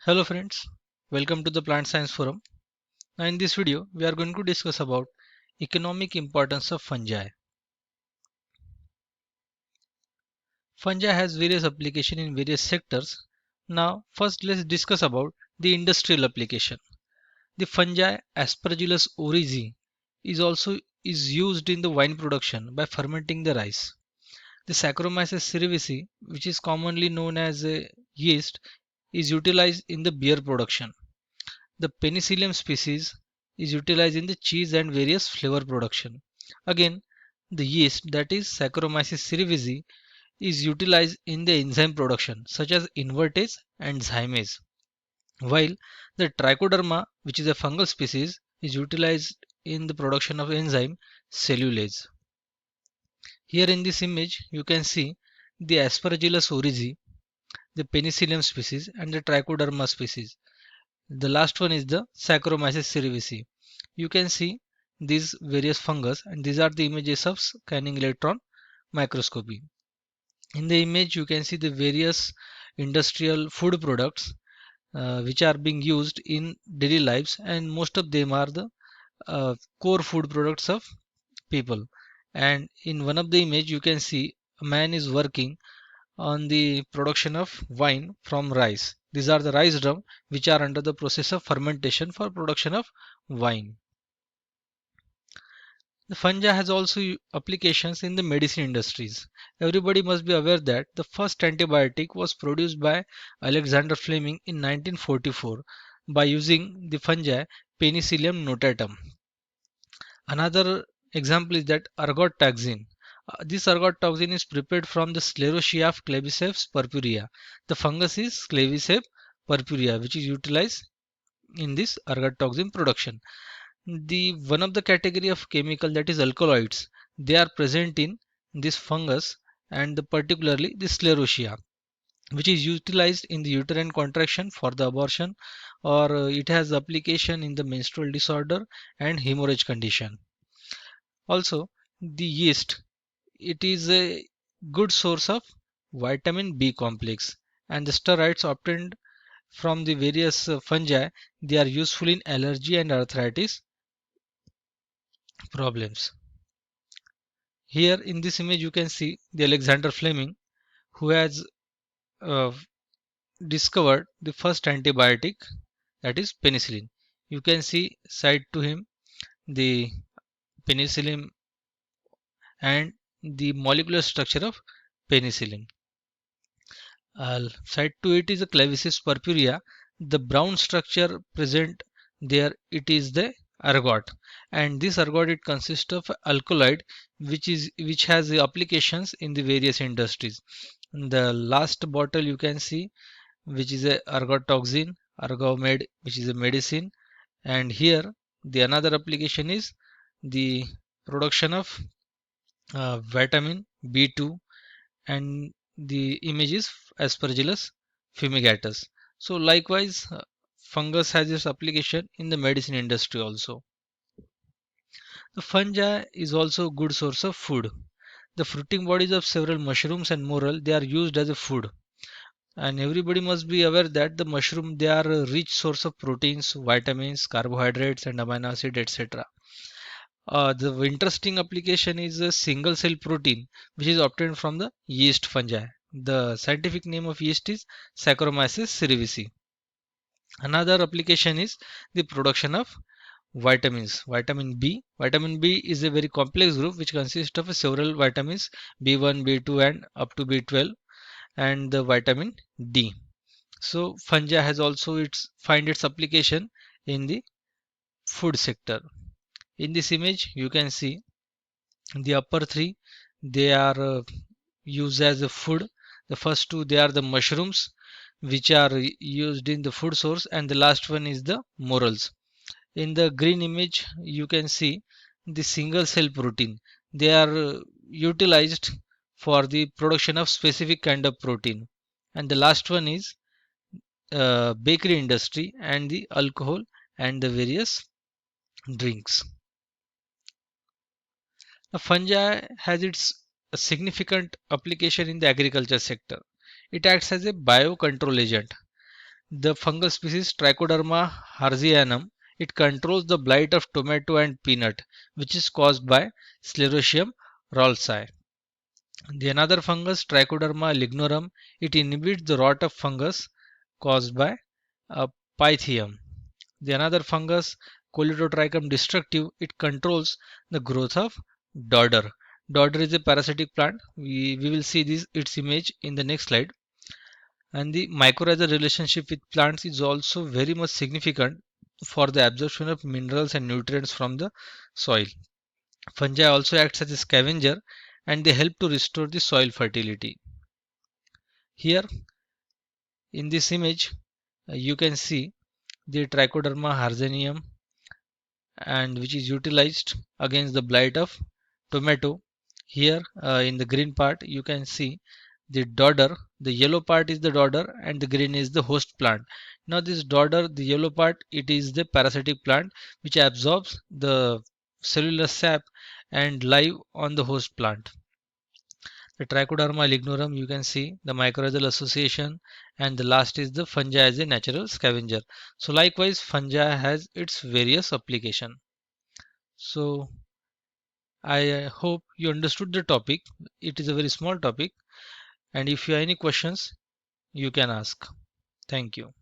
Hello friends, welcome to the Plant Science Forum. Now in this video, we are going to discuss about economic importance of fungi. Fungi has various applications in various sectors. Now first let's discuss about the industrial application. The fungi Aspergillus oryzae is used in the wine production by fermenting the rice. The Saccharomyces cerevisiae, which is commonly known as a yeast, is utilized in the beer production. The Penicillium species is utilized in the cheese and various flavor production. Again, the yeast, that is Saccharomyces cerevisiae, is utilized in the enzyme production such as invertase and zymase, while the Trichoderma, which is a fungal species, is utilized in the production of enzyme cellulase. Here in this image you can see the Aspergillus oryzae, the Penicillium species and the Trichoderma species. The last one is the Saccharomyces cerevisiae. You can see these various fungus, and these are the images of scanning electron microscopy. In the image you can see the various industrial food products which are being used in daily lives, and most of them are the core food products of people. And in one of the image you can see a man is working on the production of wine from rice. These are the rice drum which are under the process of fermentation for production of wine. The fungi has also applications in the medicine industries. Everybody must be aware that the first antibiotic was produced by Alexander Fleming in 1944 by using the fungi Penicillium notatum. Another example is that ergot toxin. This ergot toxin is prepared from the sclerotia of Claviceps purpurea. The fungus is Claviceps purpurea, which is utilized in this ergot toxin production. The one of the category of chemical, that is alkaloids, they are present in this fungus, and particularly the sclerotia, which is utilized in the uterine contraction for the abortion, or it has application in the menstrual disorder and hemorrhage condition. Also, the yeast, it is a good source of vitamin B complex, and the steroids obtained from the various fungi, they are useful in allergy and arthritis problems. Here in this image you can see the Alexander Fleming, who has uh, discovered the first antibiotic, that is penicillin. You can see side to him the penicillin and the molecular structure of penicillin. Side to it is a Claviceps purpurea. The brown structure present there, it is the ergot, and this ergot, it consists of alkaloid which has the applications in the various industries. In the last bottle you can see which is a ergot toxin, ergomed, which is a medicine, and here the another application is the production of vitamin B2, and the image is Aspergillus fumigatus. So likewise, fungus has its application in the medicine industry also. The fungi is also a good source of food. The fruiting bodies of several mushrooms and morel, they are used as a food. And everybody must be aware that the mushroom, they are a rich source of proteins, vitamins, carbohydrates and amino acid, etc. The interesting application is a single cell protein which is obtained from the yeast fungi. The scientific name of yeast is Saccharomyces cerevisiae. Another application is the production of vitamins. Vitamin B. Vitamin B is a very complex group which consists of several vitamins B1, B2 and up to B12, and the vitamin D. So fungi has also find its application in the food sector. In this image you can see the upper three, they are used as a food. The first two, they are the mushrooms which are used in the food source, and the last one is the morels. In the green image you can see the single cell protein. They are utilized for the production of specific kind of protein, and the last one is bakery industry and the alcohol and the various drinks. The fungi has its a significant application in the agriculture sector. It acts as a biocontrol agent. The fungal species Trichoderma harzianum, it controls the blight of tomato and peanut, which is caused by Sclerotium ralsii. The another fungus Trichoderma lignorum, it inhibits the rot of fungus caused by Pythium. The another fungus Coledotrichum destructive, it controls the growth of dodder. Dodder is a parasitic plant. We will see this its image in the next slide. And the mycorrhizal relationship with plants is also very much significant for the absorption of minerals and nutrients from the soil. Fungi also act as a scavenger and they help to restore the soil fertility. Here in this image, you can see the Trichoderma harzianum, and which is utilized against the blight of tomato. Here in the green part you can see the dodder. The yellow part is the dodder and the green is the host plant. Now this dodder, the yellow part, it is the parasitic plant which absorbs the cellular sap and live on the host plant. The Trichoderma lignorum, you can see the mycorrhizal association, and the last is the fungi as a natural scavenger. So likewise fungi has its various application. So I hope you understood the topic. It is a very small topic, and if you have any questions, you can ask. Thank you.